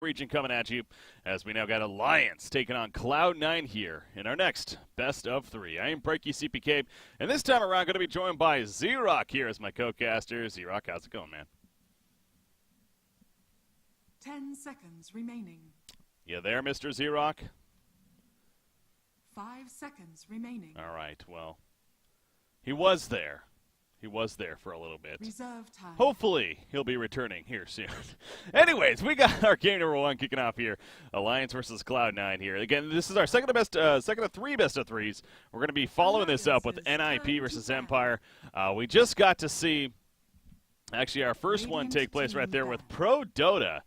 region coming at you as we now got Alliance taking on Cloud9 here in our next best of three. I am Breaky CPK, and this time around going to be joined by Z-Rock here as my co-caster. Z-Rock, how's it going, man? 10 seconds remaining. You there, Mr. Z-Rock? 5 seconds remaining. All right, well, he was there. He was there for a little bit. Reserve time. Hopefully, he'll be returning here soon. Anyways, we got our game number one kicking off here. Alliance versus Cloud9 here. Again, this is our second of three best of threes. We're going to be following this up with NIP versus Empire. We just got to see, actually, our first one take place right there with Prodota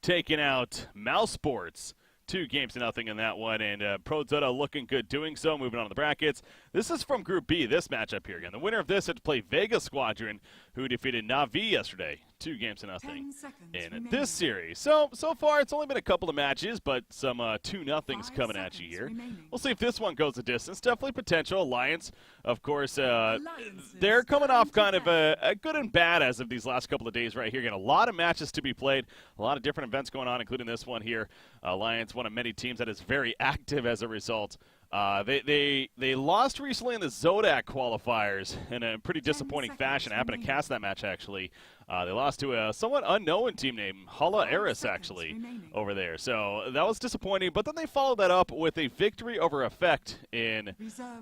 taking out mousesports. 2-0 in that one, and Prodota looking good doing so. Moving on to the brackets. This is from Group B, this matchup here again. The winner of this had to play Vega Squadron, who defeated Navi yesterday, 2-0 in this series. So far, it's only been a couple of matches, but some 2-0s coming at you here. We'll see if this one goes the distance. Definitely potential. Alliance, of course, they're coming off kind of a good and bad as of these last couple of days right here. Again, a lot of matches to be played, a lot of different events going on, including this one here. Alliance, one of many teams that is very active as a result. They lost recently in the Zodak qualifiers in a pretty disappointing fashion. I happened to cast that match, actually. They lost to a somewhat unknown team named Hala Eris, actually, over there. So that was disappointing. But then they followed that up with a victory over Effect in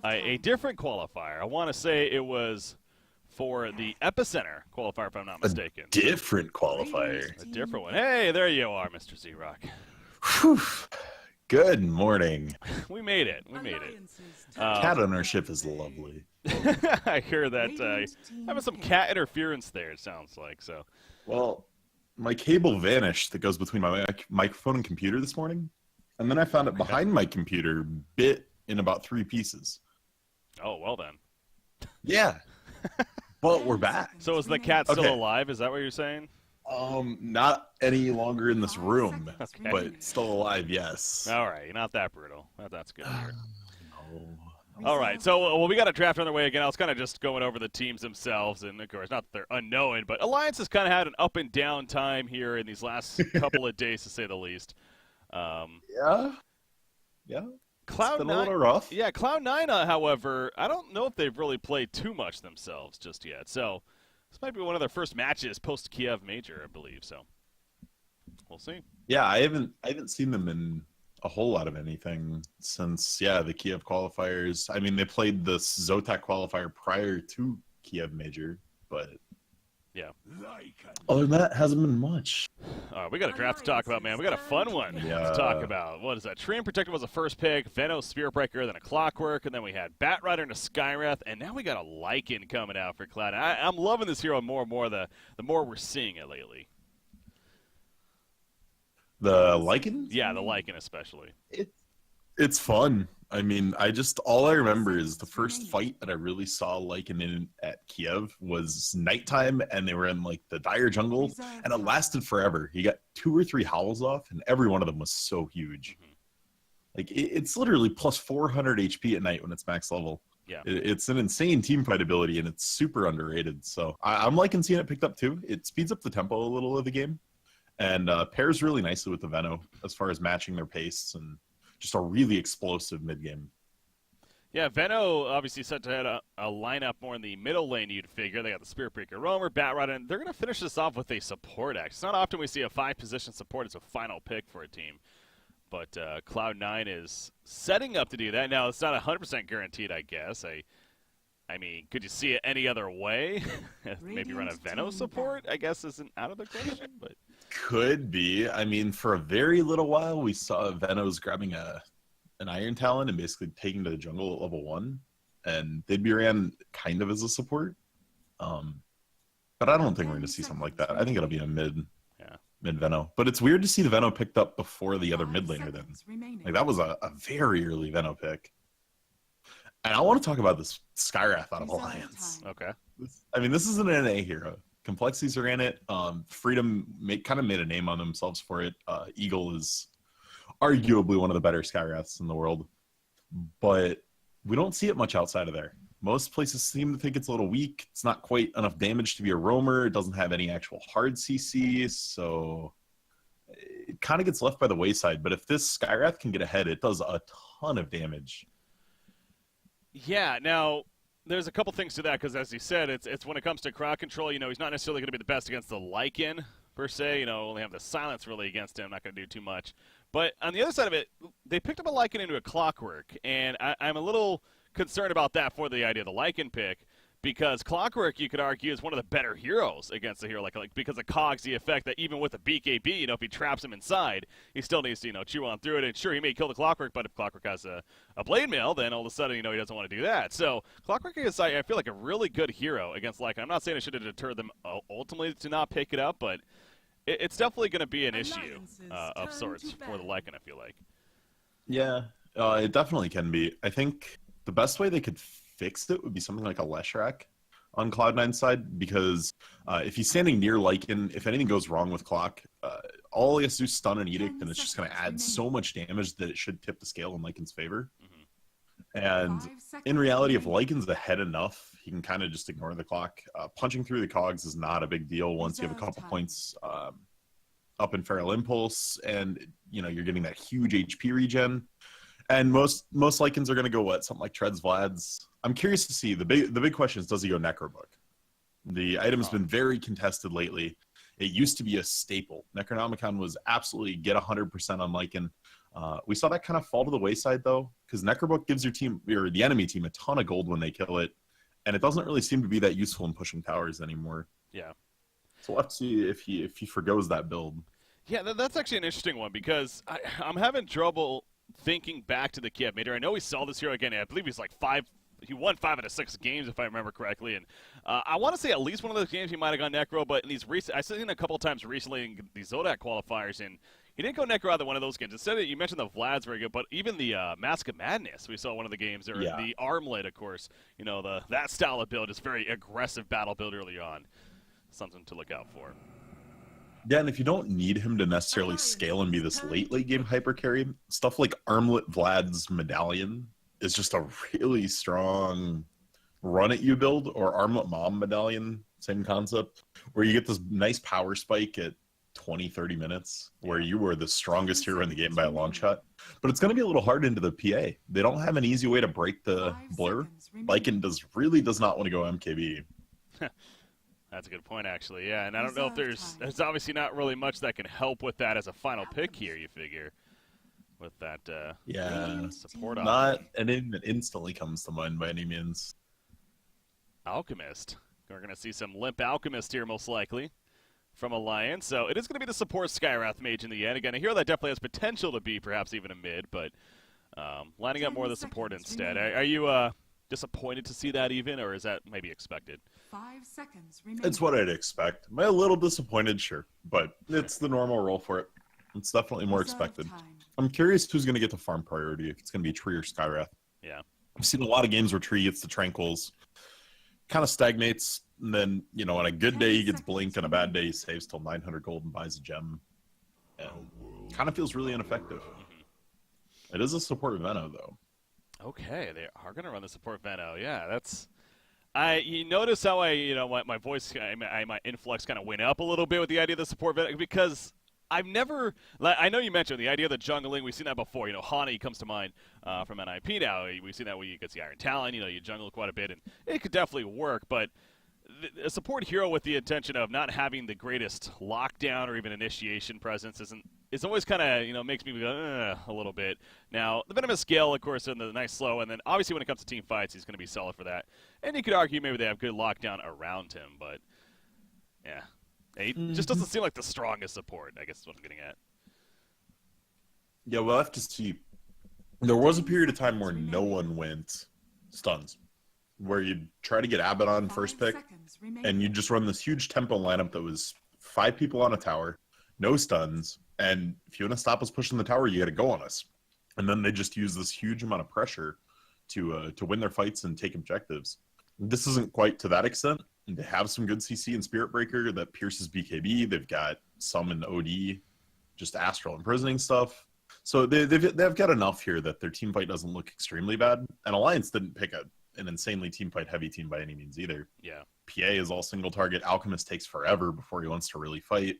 a different qualifier. I want to say it was for the Epicenter qualifier, if I'm not mistaken. Different qualifier. A different one. Hey, there you are, Mr. Z-Rock. Whew. Good morning. We made it. We made it. Cat ownership is lovely. I hear that having some cat interference there, it sounds like. So, well, my cable vanished that goes between my microphone and computer this morning, and then I found it behind my computer, bit in about 3 pieces. Oh, well then. Yeah. Well, we're back. So is the cat still alive? Is that what you're saying? Not any longer in this room, Okay. but still alive, yes. All right, not that brutal. That's good. No. All right, so we got a draft on the way again. I was kind of just going over the teams themselves, and of course, not that they're unknown, but Alliance has kind of had an up and down time here in these last couple of days, to say the least. Yeah. Cloud9, it's been a little rough. Yeah, Cloud9, however, I don't know if they've really played too much themselves just yet. So this might be one of their first matches post Kiev Major, I believe. So we'll see. Yeah, I haven't seen them in a whole lot of anything since the Kiev qualifiers. I mean, they played the Zotac qualifier prior to Kiev Major, but yeah. Other than that, hasn't been much. We got a draft to talk about, man. We got a fun one to talk about. What is that? Tree and Protector was the first pick, Veno Spirit Breaker, then a Clockwork, and then we had Bat Rider and a Skywrath, and now we got a Lycan coming out for Cloud. I'm loving this hero more and more the more we're seeing it lately. The Lycan? Yeah, the Lycan especially. It's fun. I mean, all I remember is the first fight that I really saw Lycan in at Kiev was nighttime, and they were in like the dire jungle, and it lasted forever. He got 2 or 3 howls off, and every one of them was so huge. Like it's literally plus 400 HP at night when it's max level. Yeah, it's an insane team fight ability, and it's super underrated. So I'm liking seeing it picked up too. It speeds up the tempo a little of the game, and pairs really nicely with the Veno as far as matching their pace and just a really explosive mid-game. Yeah, Veno obviously set to head a lineup more in the middle lane, you'd figure. They got the Spirit Breaker Roamer, Bat Rider, and they're going to finish this off with a support act. It's not often we see a 5-position support as a final pick for a team. But Cloud9 is setting up to do that. Now, it's not 100% guaranteed, I guess. I mean, could you see it any other way? Maybe run a Veno support, I guess, isn't out of the question, but... Could be. I mean, for a very little while, we saw Venos grabbing an Iron Talon and basically taking to the jungle at level 1, and they'd be ran kind of as a support. But I don't think we're going to see something like that. I think it'll be a mid Veno. But it's weird to see the Veno picked up before the other mid laner then. Like, that was a very early Veno pick. And I want to talk about this Skywrath out of Alliance. Okay. I mean, this is an NA hero. Complexities are in it. Freedom kind of made a name on themselves for it. Eagle is arguably one of the better Skywraths in the world, but we don't see it much outside of there. Most places seem to think it's a little weak. It's not quite enough damage to be a roamer. It doesn't have any actual hard CC, so it kind of gets left by the wayside. But if this Skywrath can get ahead, it does a ton of damage. Yeah, now, there's a couple things to that, because as you said, it's when it comes to crowd control, he's not necessarily going to be the best against the Lycan, per se. Only have the silence really against him, not going to do too much. But on the other side of it, they picked up a Lycan into a Clockwork, and I'm a little concerned about that for the idea of the Lycan pick, because Clockwork, you could argue, is one of the better heroes against a hero like because of Cogs, the effect that even with a BKB, if he traps him inside, he still needs to, chew on through it. And sure, he may kill the Clockwork, but if Clockwork has a blade mail, then all of a sudden, he doesn't want to do that. So Clockwork is, I feel like, a really good hero against Lycan. I'm not saying it should have deterred them ultimately to not pick it up, but it's definitely going to be an issue of sorts for the Lycan, I feel like. Yeah, it definitely can be. I think the best way they could fix it would be something like a Leshrac on Cloud9's side, because if he's standing near Lycan, if anything goes wrong with Clock, all he has to do is stun and Edict, and it's just going to add so much damage that it should tip the scale in Lycan's favor. And in reality, if Lycan's ahead enough, he can kind of just ignore the Clock. Punching through the Cogs is not a big deal once you have a couple points up in Feral Impulse, and you're getting that huge HP regen. And most Lycans are going to go something like Treads Vlad's. I'm curious to see. The big question is, does he go Necrobook? The item has been very contested lately. It used to be a staple. Necronomicon was absolutely get 100% on Lycan. We saw that kind of fall to the wayside, though, because Necrobook gives your team, or the enemy team, a ton of gold when they kill it, and it doesn't really seem to be that useful in pushing towers anymore. Yeah. So we'll have to see if he forgoes that build. Yeah, that's actually an interesting one, because I'm having trouble thinking back to the Kiev Meter. I know we saw this hero again. I believe he's like he won 5 out of 6 games, if I remember correctly. And I want to say at least one of those games he might have gone Necro, but in these I've seen him a couple times recently in these Zodak qualifiers, and he didn't go Necro either one of those games. Instead, you mentioned the Vlad's very good, but even the Mask of Madness we saw one of the games, or the Armlet, of course. That style of build is very aggressive battle build early on. Something to look out for. Yeah, and if you don't need him to necessarily scale and be this late game hyper carry, stuff like Armlet Vlad's Medallion is just a really strong run at you build, or Armlet Mom Medallion, same concept, where you get this nice power spike at 20-30 minutes where you were the strongest hero in the game by a long shot. But it's going to be a little hard into the PA. They don't have an easy way to break the blur. Lycan really does not want to go MKB. That's a good point, actually. Yeah, and I don't know if there's obviously not really much that can help with that as a final pick here, you figure, with that support option. Not an name that instantly comes to mind by any means. Alchemist. We're going to see some Limp Alchemist here, most likely, from Alliance. So it is going to be the support Skywrath Mage in the end. Again, a hero that definitely has potential to be perhaps even a mid, but lining up more of the support instead. Are you disappointed to see that even, or is that maybe expected? 5 seconds remaining. It's what I'd expect. Am I a little disappointed? Sure. But it's the normal role for it. It's definitely more expected. I'm curious who's going to get the farm priority, if it's going to be Tree or Skywrath. Yeah. I've seen a lot of games where Tree gets the Tranquils, kind of stagnates, and then, on a good day he gets Blink, and a bad day he saves till 900 gold and buys a gem. And kind of feels really ineffective. It is a support Veno, though. Okay, they are going to run the support Veno. Yeah, that's... You notice how my voice, my influx kind of went up a little bit with the idea of the support Veno, because I've never... I know you mentioned the idea of the jungling. We've seen that before. Hani comes to mind from NIP now. We've seen that when you get the Iron Talon. You jungle quite a bit, and it could definitely work, but a support hero with the intention of not having the greatest lockdown or even initiation presence it's always kind of, makes me go, a little bit. Now, the Venomous Scale, of course, and the nice slow, and then obviously when it comes to team fights, he's going to be solid for that. And you could argue maybe they have good lockdown around him, but yeah. He just doesn't seem like the strongest support, I guess is what I'm getting at. Yeah, we'll have to see. There was a period of time where no one went stuns, where you'd try to get Abaddon first pick, and you'd just run this huge tempo lineup that was 5 people on a tower, no stuns, and if you want to stop us pushing the tower, you got to go on us. And then they just use this huge amount of pressure to win their fights and take objectives. This isn't quite to that extent. They have some good CC in Spirit Breaker that pierces BKB. They've got some in OD, just Astral Imprisoning stuff. So they've got enough here that their team fight doesn't look extremely bad. And Alliance didn't pick an insanely team fight heavy team by any means either. Yeah. PA is all single target. Alchemist takes forever before he wants to really fight.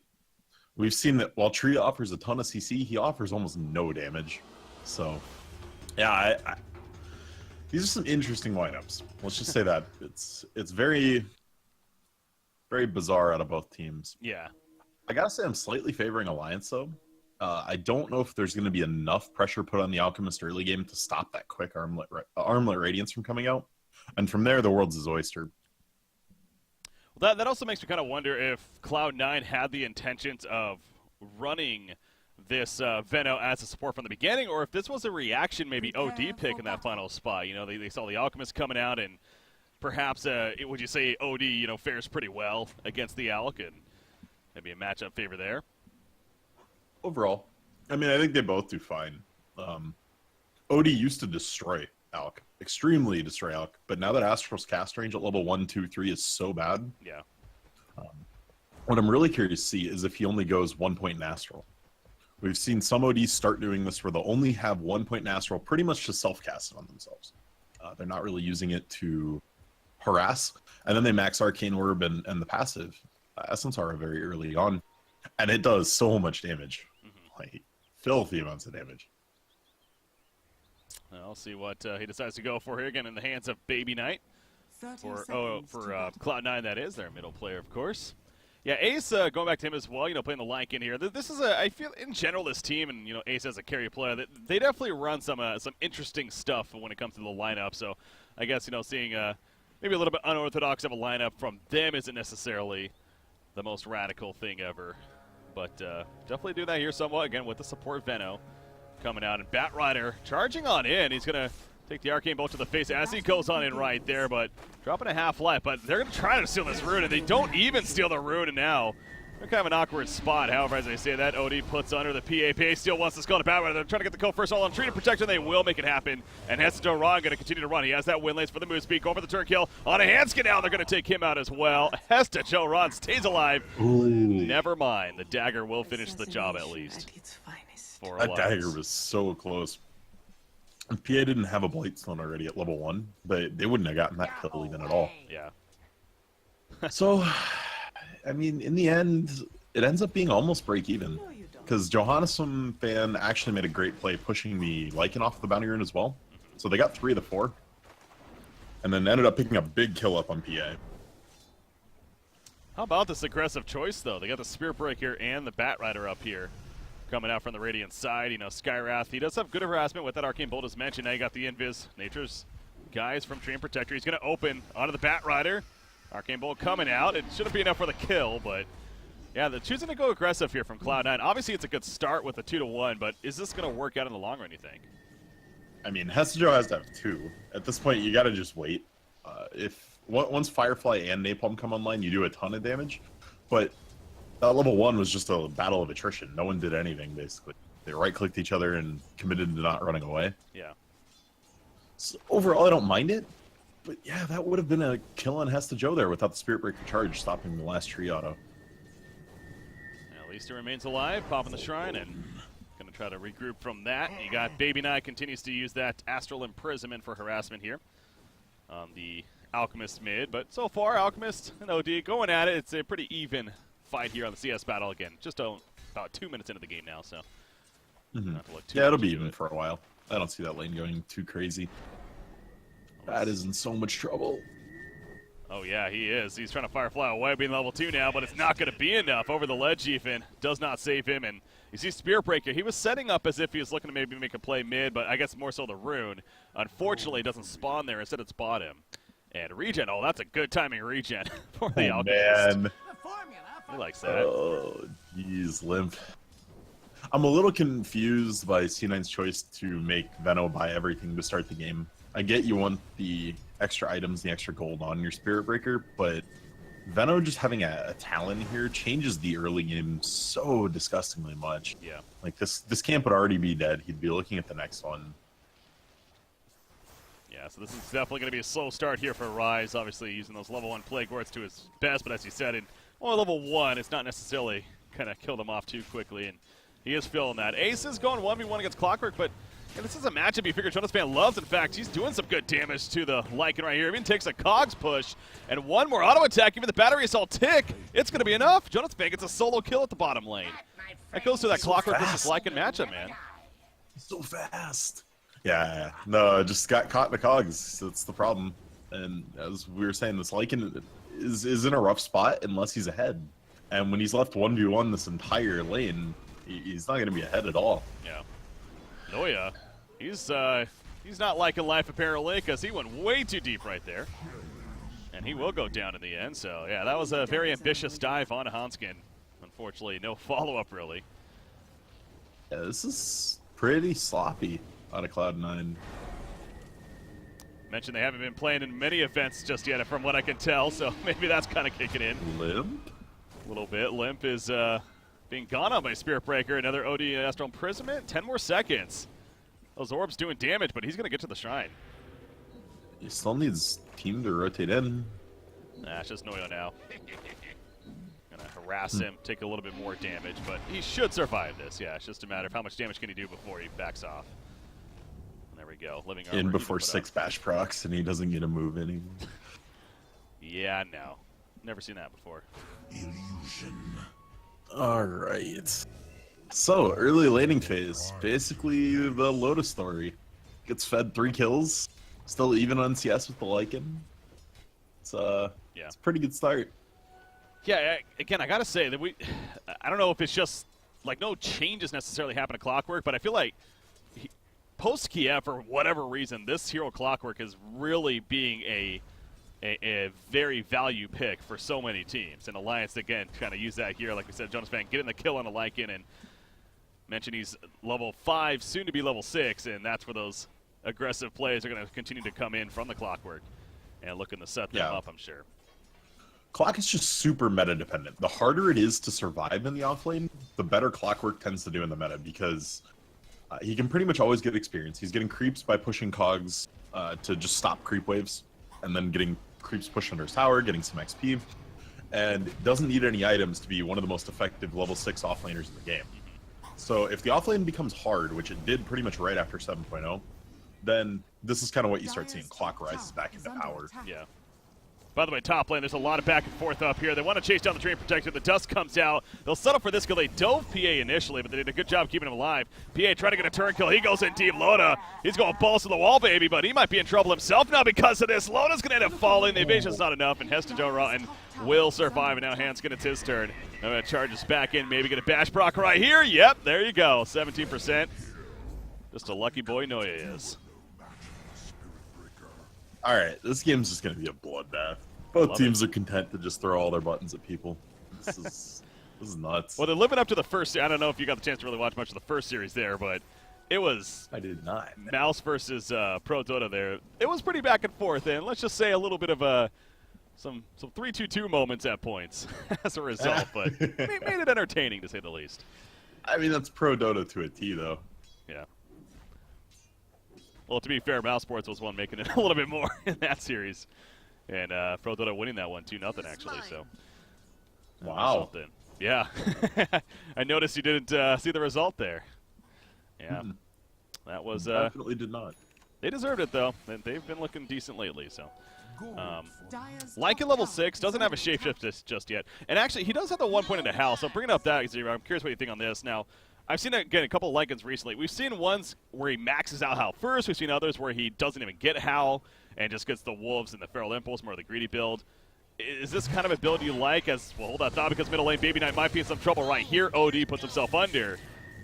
we've seen that while Tree offers a ton of CC, he offers almost no damage. So, yeah, these are some interesting lineups. Let's just say that it's very, very bizarre out of both teams. Yeah. I gotta say, I'm slightly favoring Alliance though. I don't know if there's going to be enough pressure put on the Alchemist early game to stop that quick Armlet Radiance from coming out, and from there, the world's his oyster. Well, that also makes me kind of wonder if Cloud9 had the intentions of running this Veno as a support from the beginning, or if this was a reaction, maybe OD pick in that final spot. You know, they saw the Alchemist coming out, and perhaps, would you say OD, you know, fares pretty well against the Alch, and maybe a matchup favor there? Overall, I mean, I think they both do fine. OD used to destroy Alch, extremely destroy Alch, but now that Astral's cast range at level 1, 2, 3 is so bad, yeah. What I'm really curious to see is if he only goes 1 point in Astral. We've seen some ODs start doing this where they'll only have 1 point in Astral pretty much to self-cast it on themselves. They're not really using it to harass, and then they max Arcane Orb and the passive Essence Aura very early on, and it does so much damage. Like, filthy amounts of damage. I'll see what he decides to go for here. Again, in the hands of Baby Knight. 30 For seconds to Cloud9, that is their middle player, of course. Yeah, Ace, going back to him as well, you know, playing the Lycan here. This is I feel, in general, this team, and, you know, Ace as a carry player, they definitely run some interesting stuff when it comes to the lineup. So I guess, you know, seeing maybe a little bit unorthodox of a lineup from them isn't necessarily the most radical thing ever. But definitely do that here somewhat, again, with the support Veno coming out. And Batrider charging on in. He's going to take the Arcane Bolt to the face as he goes on in right there, but dropping a half life. But they're going to try to steal this rune, and they don't even steal the rune, and now they're kind of an awkward spot. However, as I say that, OD puts under the PA still wants to skull to Batrider. They're trying to get the kill first, all on Tree to protect, and they will make it happen. And Hestejo Ron going to continue to run. He has that win lanes for the Moose Speed, going for the turn kill on a Hanskin now. They're going to take him out as well. Hestejo Ron stays alive. Ooh. Never mind. The dagger will finish the job at least. For That Alliance. dagger was so close. If PA didn't have a Blightstone already at level 1, they wouldn't have gotten that kill even at all. Yeah. So, I mean, in the end, it ends up being almost break even. Because Johannesson fan actually made a great play pushing the Lycan off the bounty rune as well. So they got 3 of the 4. And then ended up picking a big kill up on PA. How about this aggressive choice, though? They got the Spirit Breaker and the Batrider up here. Coming out from the Radiant side, you know, Skywrath, he does have good harassment with that Arcane Bolt as mentioned. Now you got the Invis, Nature's guys from Treant Protector. He's going to open onto the Batrider. Arcane Bolt coming out. It shouldn't be enough for the kill, but yeah, they're choosing to go aggressive here from Cloud9. Obviously, it's a good start with a 2-1, but is this going to work out in the long run, you think? I mean, Hestejo has to have 2. At this point, you got to just wait. Once Firefly and Napalm come online, you do a ton of damage, but that level 1 was just a battle of attrition. No one did anything, basically. They right-clicked each other and committed to not running away. Yeah. So overall, I don't mind it. But yeah, that would have been a kill on Hestejo there without the Spirit Breaker charge stopping the last tree auto. At least he remains alive, popping the Shrine, and going to try to regroup from that. You got Baby Knight continues to use that Astral Imprisonment for harassment here on the Alchemist mid. But so far, Alchemist and OD going at it. It's a pretty even fight here on the CS battle again. Just about 2 minutes into the game now, so not to look too Yeah, it'll much be into even it. for a while. I don't see that lane going too crazy. That is in so much trouble. Oh yeah, he is. He's trying to Firefly away, being level 2 now, but it's not going to be enough. Over the ledge, even does not save him, and you see Spirit Breaker. He was setting up as if he was looking to maybe make a play mid, but I guess more so the rune. Unfortunately, it doesn't spawn there. Instead, it's bottom. And regen. Oh, that's a good timing regen for the Alchemist. Man. He likes that. Oh, jeez, Limp. I'm a little confused by C9's choice to make Veno buy everything to start the game. I get you want the extra items, the extra gold on your Spirit Breaker, but Veno just having a Talon here changes the early game so disgustingly much. Yeah. Like, this camp would already be dead. He'd be looking at the next one. Yeah, so this is definitely going to be a slow start here for Rise. Obviously, using those level 1 Plague Wards to his best, but as you said, in only level 1, it's not necessarily going to kill them off too quickly, and he is feeling that. Ace is going 1v1 against Clockwork, but And this is a matchup you figure Jonas Fan loves. In fact, he's doing some good damage to the Lycan right here. Even takes a Cogs push and one more auto attack. Even the battery assault tick. It's going to be enough. Jonas Fan gets a solo kill at the bottom lane. That goes to that Clockwork versus Lycan matchup, man. So fast. Yeah, no, just got caught in the Cogs. That's the problem. And as we were saying, this Lycan is in a rough spot unless he's ahead. And when he's left 1v1 this entire lane, he's not going to be ahead at all. Yeah. Noya, he's not liking life apparently because he went way too deep right there. And he will go down in the end. So, yeah, that was a very ambitious dive on Hanskin. Unfortunately, no follow-up really. Yeah, this is pretty sloppy out of Cloud9. Mentioned they haven't been playing in many events just yet from what I can tell, so maybe that's kind of kicking in. Limp? A little bit. Limp is being gone on by Spirit Breaker. Another OD Astral Imprisonment. 10 more seconds. Those orbs doing damage, but he's going to get to the shrine. He still needs team to rotate in. Nah, it's just Noyo now. Gonna harass him, take a little bit more damage, but he should survive this. Yeah, it's just a matter of how much damage can he do before he backs off. And there we go. Living armor. In before 6 bash procs, and he doesn't get a move anymore. Yeah, no. Never seen that before. Illusion. Alright. So, early laning phase. Basically, the Lotus story. Gets fed 3 kills. Still even on CS with the Lycan. It's a pretty good start. Yeah, again, I gotta say that I don't know if it's just, like, no changes necessarily happen to Clockwork, but I feel like post-Kiev, for whatever reason, this hero Clockwork is really being a very value pick for so many teams. And Alliance, again, kind of use that here. Like we said, Jonas Fan getting the kill on the Lycan, and mentioned he's level 5, soon to be level 6, and that's where those aggressive plays are going to continue to come in from the Clockwork and looking to set them up, I'm sure. Clock is just super meta dependent. The harder it is to survive in the offlane, the better Clockwork tends to do in the meta, because he can pretty much always get experience. He's getting creeps by pushing Cogs to just stop creep waves, and then getting creeps pushed under his tower, getting some XP, and doesn't need any items to be one of the most effective level 6 offlaners in the game. So if the offlane becomes hard, which it did pretty much right after 7.0, then this is kind of what you start seeing. Clock rises back into power. Yeah. By the way, top lane, there's a lot of back and forth up here. They want to chase down the Drain Protector. The dust comes out. They'll settle for this kill. They dove PA initially, but they did a good job keeping him alive. PA trying to get a turn kill. He goes in deep. Loda, he's going balls to the wall, baby, but he might be in trouble himself now because of this. Loda's going to end up falling. The evasion's not enough, and Heston Rotten will survive, and now Hanskin, it's his turn. Now charges back in, maybe get a bash proc right here. Yep, there you go. 17%. Just a lucky boy Noya is. All right, this game's just going to be a bloodbath. Both teams are content to just throw all their buttons at people. This is nuts. Well, they're living up to the first. I don't know if you got the chance to really watch much of the first series there, but it was. I did not. Mouse versus Prodota there. It was pretty back and forth, and let's just say a little bit of some 3-2-2 moments at points as a result, but made it entertaining to say the least. I mean, that's Prodota to a T, though. Yeah. Well, to be fair, mousesports was one making it a little bit more in that series. And Prodota winning that one 2-0 actually. So. Wow. Yeah. I noticed you didn't see the result there. Yeah. That was. Definitely did not. They deserved it though. They've been looking decent lately. So. Lycan level 6 doesn't have a shapeshift just yet, and actually he does have the 1 point into hell. So bringing up that, Zero, I'm curious what you think on this. Now, I've seen again a couple of Lycans recently. We've seen ones where he maxes out Howl first. We've seen others where he doesn't even get Howl and just gets the Wolves and the Feral Impulse, more of the greedy build. Is this kind of a build you like? As well, hold that thought, because middle lane Baby Knight might be in some trouble right here. OD puts himself under.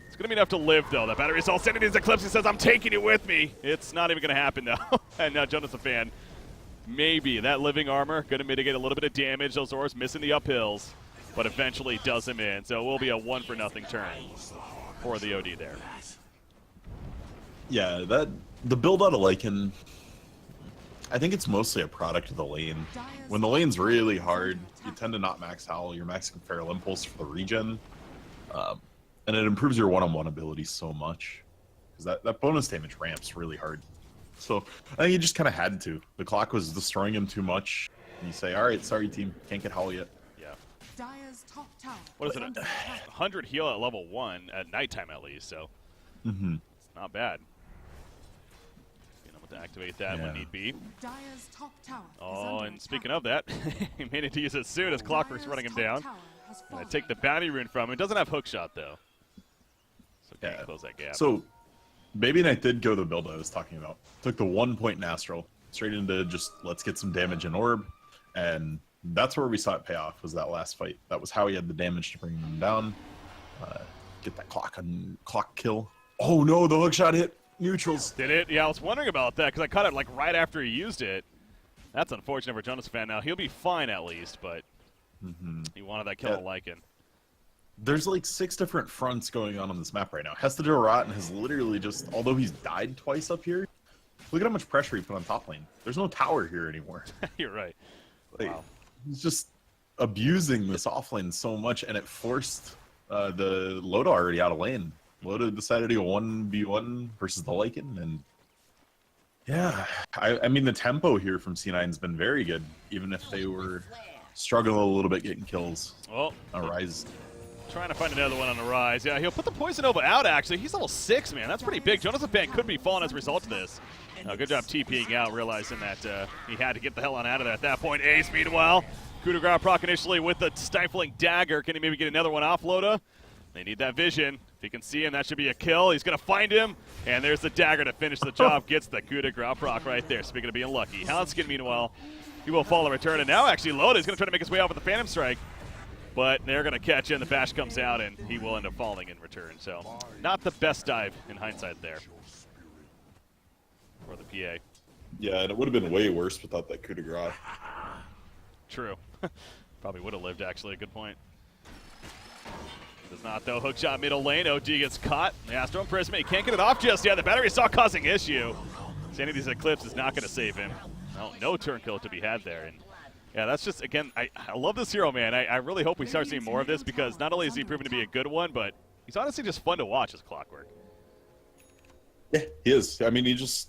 It's going to be enough to live, though. That battery assault sending his Eclipse. He says, I'm taking you with me. It's not even going to happen, though. And now Jonas, a fan. Maybe that living armor going to mitigate a little bit of damage. Those Orbs missing the uphills, but eventually does him in. So it will be a 1-for-0 turn for the OD there. Yeah, the build out of Lycan, I think it's mostly a product of the lane. When the lane's really hard, you tend to not max Howl. You're maxing Feral Impulse for the regen. And it improves your one-on-one ability so much. Because that bonus damage ramps really hard. So I think you just kind of had to. The clock was destroying him too much. And you say, all right, sorry, team. Can't get Howl yet. Yeah. What is it? 100 heal at level 1 at nighttime at least, so it's not bad. to activate that when need be. Dire's top tower is Oh, under and speaking attack. of that, he made it to use it soon as Clockwork's running him down. I take the bounty rune from him. It doesn't have hook shot though, so can't close that gap. So, Baby Knight did go the build I was talking about. Took the 1 point Nastral straight into just let's get some damage in orb, and that's where we saw it pay off. Was that last fight? That was how he had the damage to bring him down. Get that clock kill. Oh no, the hook shot hit neutrals. Did it? Yeah, I was wondering about that because I caught it like right after he used it. That's unfortunate for Jonas Fan. Now he'll be fine at least, but he wanted that kill on Lycan. There's like 6 different fronts going on this map right now. Hestadoraten has literally just, although he's died twice up here, look at how much pressure he put on top lane. There's no tower here anymore. You're right. Like, Wow. He's just abusing this offlane so much, and it forced the Loda already out of lane. Loda decided to go 1v1 versus the Lycan, and yeah, I mean the tempo here from C9's been very good, even if they were struggling a little bit getting kills. Oh, Rise. trying to find another one on the rise. Yeah, he'll put the Poison Nova out, actually. He's level 6, man. That's pretty big. Jonas Fan could be falling as a result of this. Good job TPing out, realizing that he had to get the hell on out of there at that point. Ace, meanwhile, coup de grace proc initially with the stifling dagger. Can he maybe get another one off Loda? They need that vision. If he can see him, that should be a kill. He's going to find him, and there's the dagger to finish the job. Gets the coup de grace proc right there. Speaking of being lucky. Houndskin, meanwhile, he will follow return, and now actually Loda is going to try to make his way out with the Phantom Strike. But they're going to catch him. The bash comes out, and he will end up falling in return. So not the best dive in hindsight there for the PA. Yeah, and it would have been way worse without that coup de grace. True. Probably would have lived, actually. A good point. Does not, though. Hook shot middle lane. OG gets caught. The Astro Prism. He can't get it off just yet. The battery saw causing issue. Sanity's Eclipse is not going to save him. No turn kill to be had there. And yeah, that's just, again, I love this hero, man. I really hope we start seeing more of this because not only is he proven to be a good one, but he's honestly just fun to watch as Clockwork. Yeah, he is. I mean, he just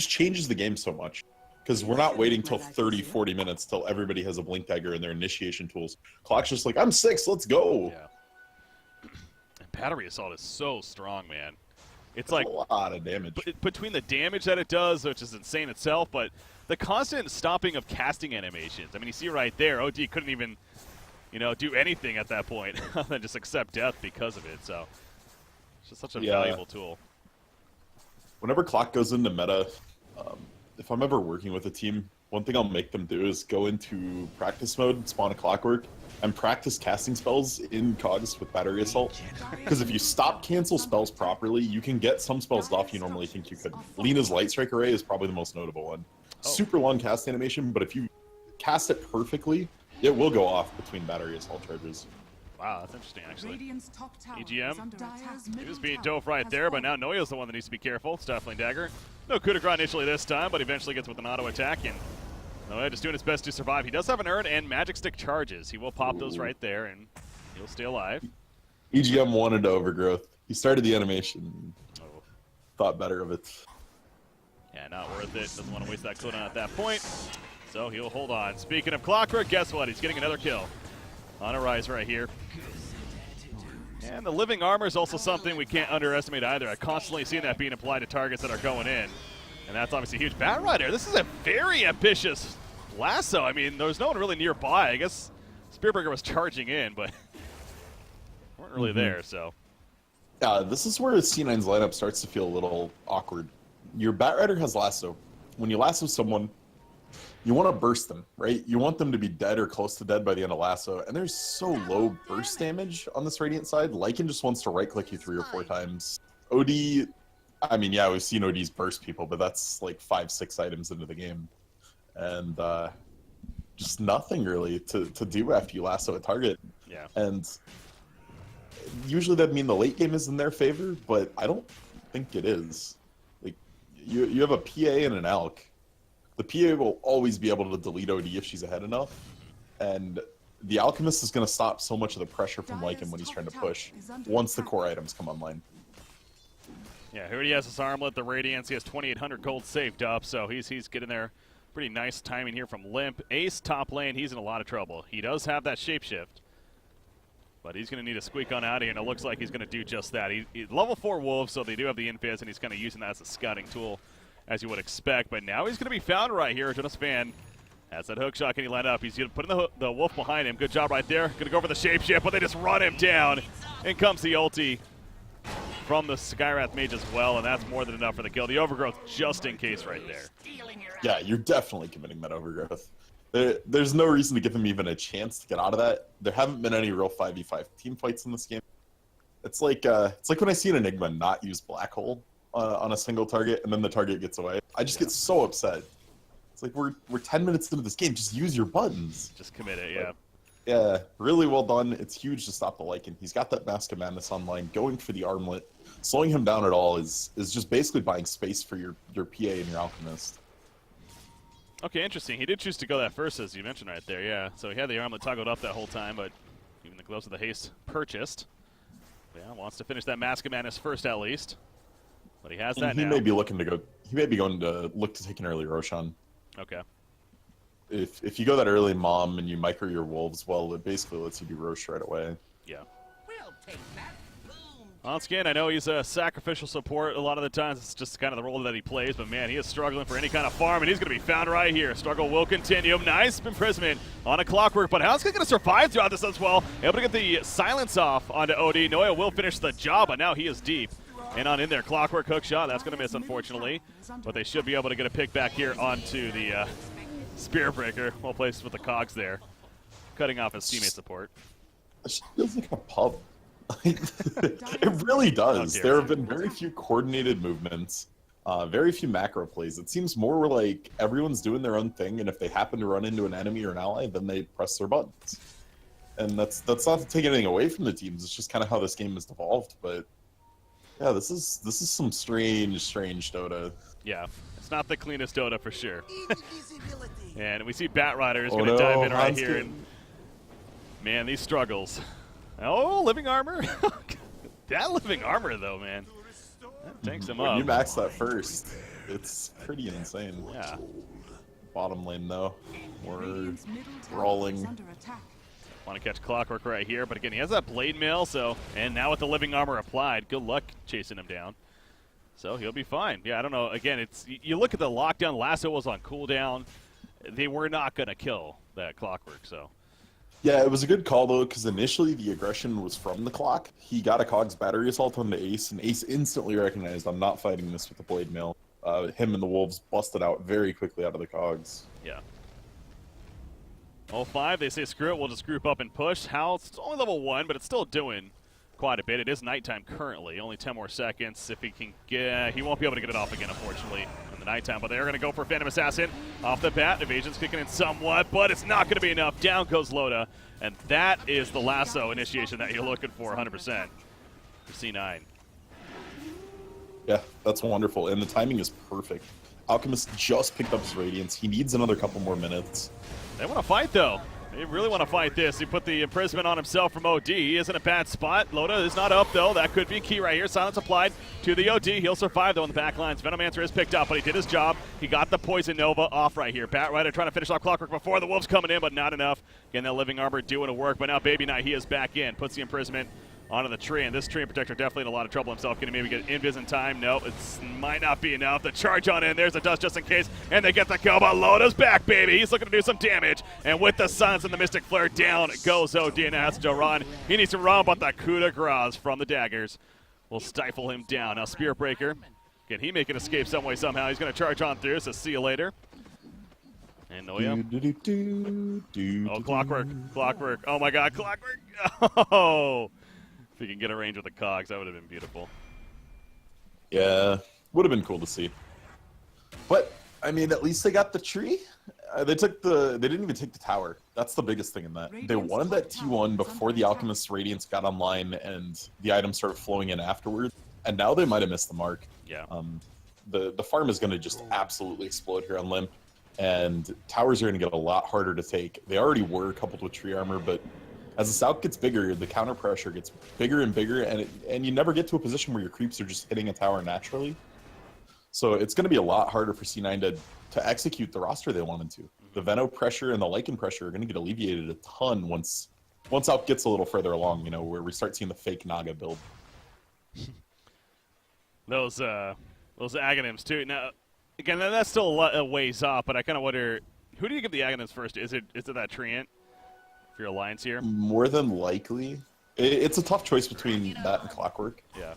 changes the game so much. Because we're not waiting till 30, 40 minutes till everybody has a Blink Dagger and their initiation tools. Clock's just like, I'm 6, let's go. Yeah. And Battery Assault is so strong, man. It's That's like a lot of damage. between the damage that it does, which is insane itself, but the constant stopping of casting animations. I mean, you see right there, OD couldn't even, do anything at that point other than just accept death because of it. So it's just such a valuable tool. Whenever Clock goes into meta, if I'm ever working with a team, one thing I'll make them do is go into practice mode, spawn a Clockwork, and practice casting spells in Cogs with Battery Assault. Because if you stop cancel spells properly, you can get some spells off you normally think you could. Lena's Light Strike Array is probably the most notable one. Super long cast animation, but if you cast it perfectly, it will go off between Battery Assault charges. Wow, that's interesting, actually. Radiant's top tower EGM. is under attack. He was being dove right there, but now Noya's the one that needs to be careful. Stifling Dagger. No coup de grace initially this time, but eventually gets with an auto attack, and Noya just doing his best to survive. He does have an urn and Magic Stick charges. He will pop those right there, and he'll stay alive. EGM wanted to overgrowth. He started the animation. Thought better of it. Yeah, not worth it. Doesn't want to waste that cooldown at that point, so he'll hold on. Speaking of Clockwork, guess what? He's getting another kill on a rise right here. And the living armor is also something we can't underestimate either. I constantly see that being applied to targets that are going in, and that's obviously huge. Bat Rider, this is a very ambitious lasso. I mean, there's no one really nearby. I guess Spearburger was charging in, but weren't really there, so. This is where C9's lineup starts to feel a little awkward. Your Bat Rider has lasso. When you lasso someone, you want to burst them, right? You want them to be dead or close to dead by the end of lasso, and there's so low burst damage on this Radiant side. Lycan just wants to right-click you 3 or 4 times. OD, I mean, yeah, we've seen ODs burst people, but that's like 5-6 items into the game. And just nothing really to do after you lasso a target. Yeah. And usually that'd mean the late game is in their favor, but I don't think it is. Like, you have a PA and an Alk. The PA will always be able to delete OD if she's ahead enough, and the Alchemist is going to stop so much of the pressure from Lycan when he's trying to push once the core items come online. Yeah, he already has his armlet, the Radiance. He has 2,800 gold saved up, so he's getting there. Pretty nice timing here from Limp. Ace top lane, he's in a lot of trouble. He does have that shapeshift, but he's going to need to squeak on out of here, and it looks like he's going to do just that. He's level 4 Wolf, so they do have the invis, and he's kind of using that as a scouting tool as you would expect. But now he's going to be found right here. Jonas Fan has that hook shot. Can he line up? He's going to put in the wolf behind him. Good job right there. Going to go for the shapeshift, but they just run him down. In comes the ulti from the Skywrath Mage as well, and that's more than enough for the kill. The overgrowth just in case right there. Yeah, you're definitely committing that overgrowth. There's no reason to give him even a chance to get out of that. There haven't been any real 5v5 team fights in this game. It's like when I see an Enigma not use Black Hole on a single target, and then the target gets away. I just get so upset. It's like we're 10 minutes into this game. Just use your buttons. Just commit it, yeah. Yeah, really well done. It's huge to stop the Lycan. He's got that Mask of Madness online, going for the armlet. Slowing him down at all is just basically buying space for your PA and your Alchemist. Okay, interesting. He did choose to go that first, as you mentioned right there, yeah. So he had the armlet toggled up that whole time, but even the gloves of the haste purchased. Yeah, wants to finish that Mask of Madness first at least. But he has that now. He may be looking to go. He may be going to look to take an early Roshan. Okay. If you go that early Mom and you micro your wolves, well, it basically lets you do Rosh right away. Yeah. We'll take that. Boom. Once again, I know he's a sacrificial support. A lot of the times it's just kind of the role that he plays, but man, he is struggling for any kind of farm, and he's going to be found right here. Struggle will continue. Nice imprisonment on a Clockwork, but how's he going to survive throughout this as well? Able to get the silence off onto OD. Noya will finish the job, but now he is deep. And on in there, Clockwork hook shot. That's going to miss, unfortunately. But they should be able to get a pick back here onto the Spear Breaker. Well placed with the cogs there. Cutting off his teammate support. It feels like a pub. It really does. There have been very few coordinated movements, very few macro plays. It seems more like everyone's doing their own thing, and if they happen to run into an enemy or an ally, then they press their buttons. And that's not to take anything away from the teams. It's just kind of how this game has evolved. But yeah, this is some strange Dota. Yeah, it's not the cleanest Dota for sure. And we see Batrider is going to no, dive in right Hans here. And man, these struggles. Oh, living armor. That living armor, though, man. That tanks him When up. you max that first, it's pretty insane. Yeah. Bottom lane, though. We're Radiant's middle tower brawling. is under attack. Want to catch Clockwork right here, but again, he has that blade mail, so, and now with the living armor applied, good luck chasing him down. So he'll be fine. Yeah, I don't know. Again, it's you look at the lockdown. Lasso was on cooldown. They were not going to kill that Clockwork, so. Yeah, it was a good call, though, because initially the aggression was from the clock. He got a Cog's battery assault on the Ace, and Ace instantly recognized, I'm not fighting this with the blade mail. Him and the Wolves busted out very quickly out of the Cogs. Yeah. 05, they say screw it, we'll just group up and push. House, it's only level 1, but it's still doing quite a bit. It is nighttime currently, only 10 more seconds. If he can get, he won't be able to get it off again, unfortunately, in the nighttime. But they're going to go for Phantom Assassin off the bat. Evasion's kicking in somewhat, but it's not going to be enough. Down goes Loda, and that is the lasso initiation that you're looking for, 100% for C9. Yeah, that's wonderful, and the timing is perfect. Alchemist just picked up his Radiance. He needs another couple more minutes. They want to fight, though. They really want to fight this. He put the imprisonment on himself from OD. He is in a bad spot. Loda is not up, though. That could be key right here. Silence applied to the OD. He'll survive, though, in the back lines. Venomancer is picked up, but he did his job. He got the Poison Nova off right here. Batrider trying to finish off Clockwork before the Wolves coming in, but not enough. Again, that Living Armor doing a work, but now Baby Knight, he is back in. Puts the imprisonment onto the tree, and this tree in protector definitely in a lot of trouble himself. Can he maybe get invis in time? No, it might not be enough. The charge on in, there's a dust just in case, and they get the kill, but Loda's back, baby. He's looking to do some damage, and with the Silence and the Mystic Flare, down goes OD, and has to run. He needs to run, but the coup de grace from the daggers will stifle him down. Now Spear Breaker, can he make an escape some way, somehow? He's going to charge on through, so see you later. And Noya. Oh, Clockwork. Oh my god, Clockwork. Oh. If he can get a range with the cogs, that would have been beautiful. Yeah, would have been cool to see. But I mean, at least they got the tree. They didn't even take the tower. That's the biggest thing in that. They wanted that T1 before the Alchemist's Radiance got online and the items started flowing in afterwards. And now they might have missed the mark. Yeah. The farm is going to just absolutely explode here on Limp. And towers are going to get a lot harder to take. They already were coupled with tree armor, but as the South gets bigger, the counter pressure gets bigger and bigger, and you never get to a position where your creeps are just hitting a tower naturally. So it's going to be a lot harder for C9 to execute the roster they wanted to. The Veno pressure and the Lycan pressure are going to get alleviated a ton once Out gets a little further along, where we start seeing the fake Naga build. Those Aghanims too. Now, Again, that's still a ways off, but I kind of wonder, who do you give the Agonist first? Is it that Treant for your Alliance here? More than likely. It's a tough choice between that and Clockwork. Yeah.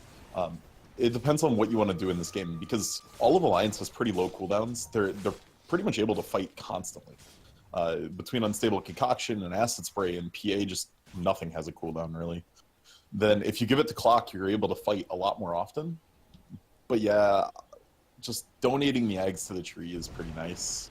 It depends on what you want to do in this game, because all of Alliance has pretty low cooldowns. They're pretty much able to fight constantly. Between Unstable Concoction and Acid Spray and PA, just nothing has a cooldown, really. Then if you give it to Clock, you're able to fight a lot more often. But yeah, just donating the eggs to the tree is pretty nice.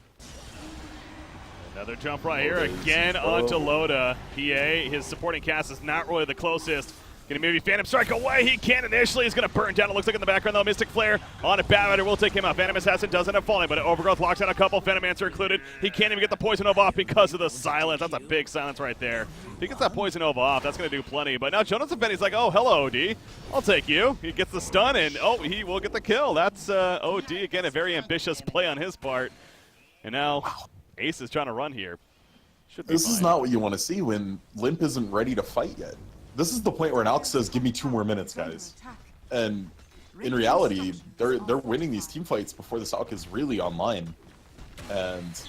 Another jump right here again onto Loda. PA, his supporting cast is not really the closest. Gonna maybe Phantom Strike away. He can initially. He's gonna burn down. It looks like in the background though. Mystic Flare on a Batrider will take him out. Venom Assassin doesn't have falling, but Overgrowth locks out a couple. Venomancer included. He can't even get the Poison Nova off because of the silence. That's a big silence right there. If he gets that Poison Nova off, that's gonna do plenty. But now Jonas Benny's like, oh, hello, OD. I'll take you. He gets the stun, and oh, he will get the kill. That's OD again. A very ambitious play on his part. And now Ace is trying to run here. This is not what you want to see when Limp isn't ready to fight yet. This is the point where an Alk says, give me 2 more minutes, guys. And in reality, they're winning these team fights before this Alk is really online. And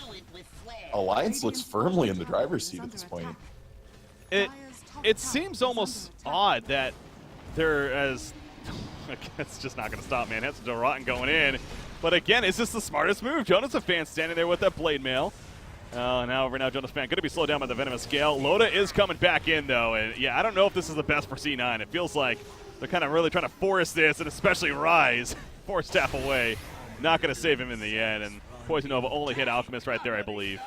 Alliance looks firmly in the driver's seat at this point. It seems almost odd that they're as... it's just not going to stop, man. That's rotten going in. But again, is this the smartest move? Jonas a fan standing there with that blade mail. Now Jonas Fan going to be slowed down by the Venomous Scale. Loda is coming back in, though, and yeah, I don't know if this is the best for C9. It feels like they're kind of really trying to force this, and especially Rise, 4 staff away. Not going to save him in the end, and Poison Nova only hit Alchemist right there, I believe.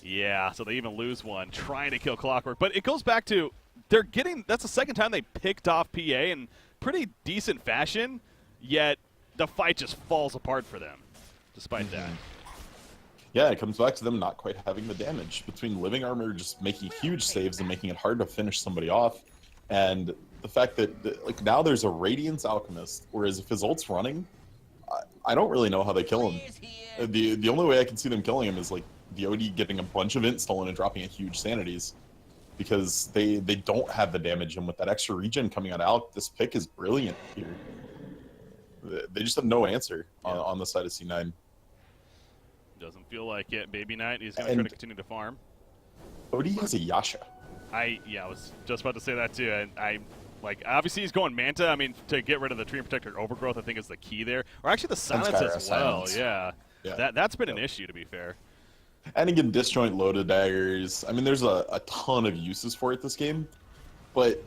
Yeah, so they even lose one, trying to kill Clockwork. But it goes back to, they're getting, that's the second time they picked off PA in pretty decent fashion, yet the fight just falls apart for them, despite that. Yeah, it comes back to them not quite having the damage. Between Living Armor just making huge saves and making it hard to finish somebody off, and the fact that like now there's a Radiance Alchemist, whereas if his ult's running, I don't really know how they kill him. The only way I can see them killing him is like the OD getting a bunch of int stolen and dropping a huge sanities, because they don't have the damage, and with that extra regen coming out of Alk, this pick is brilliant here. They just have no answer on the side of C9. Doesn't feel like it. Baby Knight, he's going to try to continue to farm. OD has a Yasha. I was just about to say that too. And like, obviously he's going Manta. I mean, to get rid of the Tree Protector Overgrowth, I think is the key there. Or actually the Silence as well. Yeah. That's been an issue, to be fair. And again, Disjoint, Loda Daggers. I mean, there's a ton of uses for it this game. But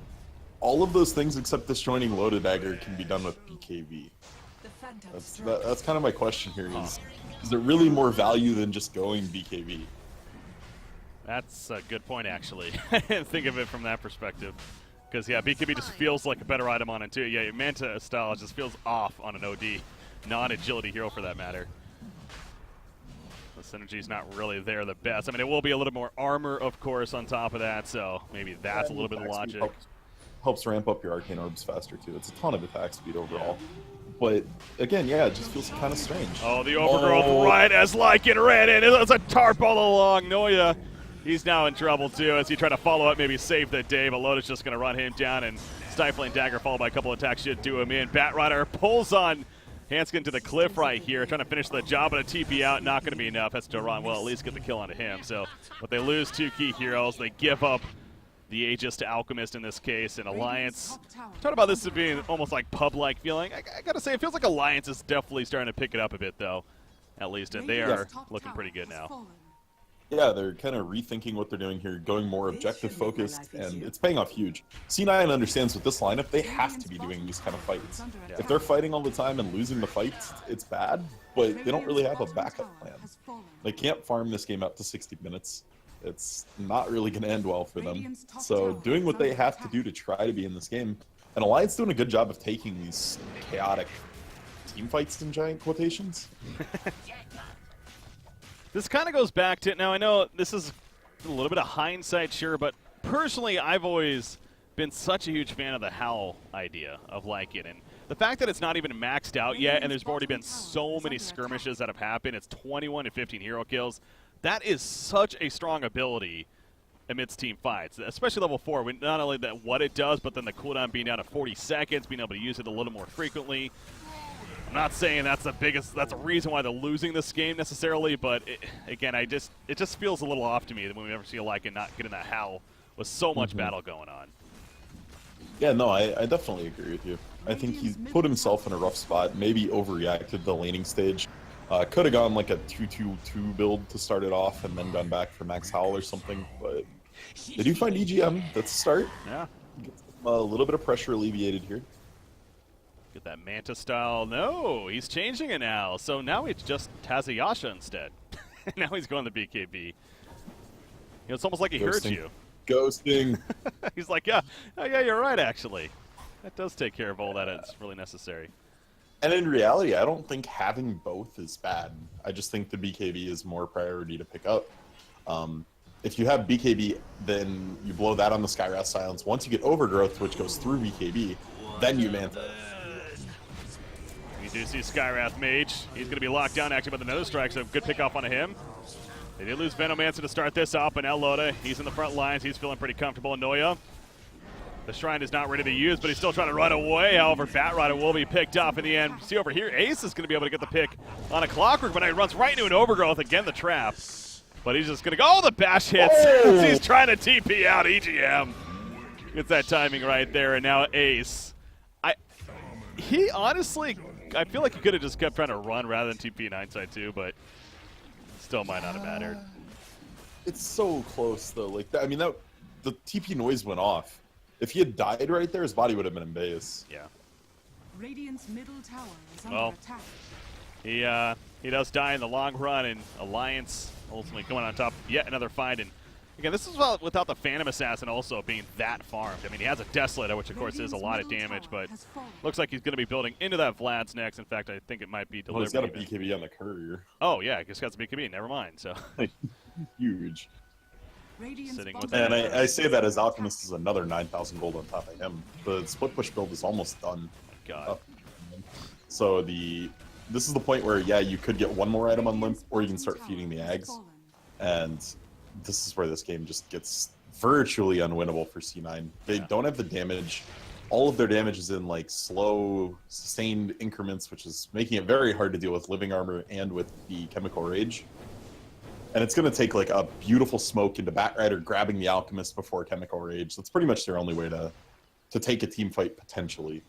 all of those things except Disjointing Loda Dagger can be done with BKB. That's kind of my question here. Is there really more value than just going BKB? That's a good point, actually. I didn't think of it from that perspective. Because, yeah, BKB just feels like a better item on it, too. Yeah, Manta style just feels off on an OD. Non-agility hero, for that matter. The synergy's not really there the best. I mean, it will be a little more armor, of course, on top of that. So maybe that's a little bit of logic. Helps ramp up your Arcane Orbs faster, too. It's a ton of attack speed overall. But, again, yeah, it just feels kind of strange. Oh, the Overgrowth right as Lycan ran in. It was a tarp all along. Noya, he's now in trouble, too, as he tried to follow up, maybe save the day, but Loda's just going to run him down, and Stifling Dagger followed by a couple attacks should do him in. Batrider pulls on Hanskin to the cliff right here, trying to finish the job, but a TP out, not going to be enough. That's Duran will at least get the kill onto him. So, but they lose 2 key heroes. They give up the Aegis to Alchemist in this case, and Alliance. Talk about this as being almost like pub-like feeling. I gotta say, it feels like Alliance is definitely starting to pick it up a bit, though, at least, and they are looking pretty good now. Yeah, they're kind of rethinking what they're doing here, going more objective-focused, and it's paying off huge. C9 understands with this lineup, they have to be doing these kind of fights. If they're fighting all the time and losing the fights, it's bad, but they don't really have a backup plan. They can't farm this game up to 60 minutes. It's not really going to end well for them. So doing what they have to do to try to be in this game. And Alliance doing a good job of taking these chaotic team fights in giant quotations. This kind of goes back to, now I know this is a little bit of hindsight, sure, but personally I've always been such a huge fan of the Howl idea of Lycan. And the fact that it's not even maxed out yet, and there's already been so many skirmishes that have happened, it's 21 to 15 hero kills. That is such a strong ability amidst team fights, especially level 4. Not only that what it does, but then the cooldown being down to 40 seconds, being able to use it a little more frequently. I'm not saying that's that's a reason why they're losing this game necessarily, but again, it just feels a little off to me that when we ever see a Lycan not getting that howl with so much battle going on. Yeah, no, I definitely agree with you. I think he put himself in a rough spot, maybe overreacted the laning stage. Could have gone like a 2-2-2 build to start it off and then gone back for Max Howl or something, but they do find EGM. That's a start. Yeah. Gets a little bit of pressure alleviated here. Get that Manta style. No, he's changing it now. So now he just has a Yasha instead. Now he's going to BKB. You know, it's almost like he heard you. Ghosting. He's like, yeah, oh, yeah, you're right, actually. That does take care of all that it's really necessary. And in reality, I don't think having both is bad. I just think the BKB is more priority to pick up. If you have BKB, then you blow that on the Skywrath Silence. Once you get Overgrowth, which goes through BKB, then you Manta. We do see Skywrath Mage. He's going to be locked down actually by the Nether Strike, so good pick off on him. They did lose Venomancer to start this off, but now Loda, he's in the front lines. He's feeling pretty comfortable. Noya, the Shrine is not ready to use, but he's still trying to run away. However, Bat Rider will be picked off in the end. See over here, Ace is going to be able to get the pick on a Clockwork, but he runs right into an Overgrowth. Again, the trap. But he's just going to go. Oh, the bash hits. Oh! He's trying to TP out EGM. Gets that timing right there, and now Ace. He honestly, I feel like he could have just kept trying to run rather than TP in hindsight too, but still might not have mattered. It's so close though. Like I mean, the TP noise went off. If he had died right there, his body would have been in base. Yeah. Radiant's middle tower is under Well, attack. he does die in the long run, and Alliance ultimately going on top. Yet another find, and again, this is without the Phantom Assassin also being that farmed. I mean, he has a Desolator, which of course is a lot of damage, but looks like he's going to be building into that Vlad's next. In fact, I think it might be Well, delivered. he's got a BKB on the courier. Oh yeah, I guess got some BKB. Never mind. So Huge. Sitting with And I say that as Alchemist is another 9,000 gold on top of him. The split push build is almost done. God. So this is the point where, yeah, you could get one more item on Limp, or you can start feeding the Ags. And this is where this game just gets virtually unwinnable for C9. They don't have the damage. All of their damage is in like slow, sustained increments, which is making it very hard to deal with Living Armor and with the Chemical Rage. And it's going to take like a beautiful smoke into Batrider grabbing the Alchemist before Chemical Rage. That's pretty much their only way to take a team fight potentially.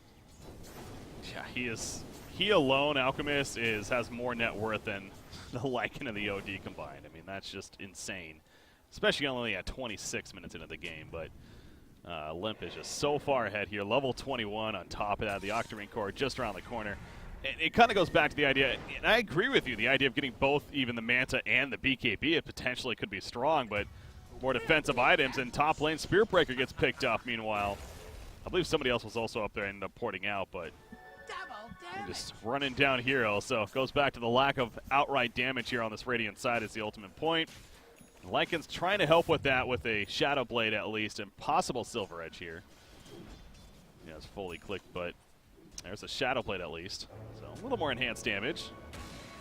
Yeah, he alone, Alchemist, has more net worth than the Lycan and the OD combined. I mean, that's just insane. Especially only at 26 minutes into the game, but Limp is just so far ahead here. Level 21 on top of that, the Octarine Core just around the corner. It kind of goes back to the idea, and I agree with you, the idea of getting both, even the Manta and the BKB, it potentially could be strong, but more defensive items, and top lane Spear Breaker gets picked up meanwhile. I believe somebody else was also up there and ended up porting out, but just running down hero, so it goes back to the lack of outright damage here on this Radiant side is the ultimate point. Lycan's trying to help with that with a Shadow Blade at least, and possible Silver Edge here. Yeah, it's fully clicked, but there's a Shadow Blade at least. So a little more enhanced damage.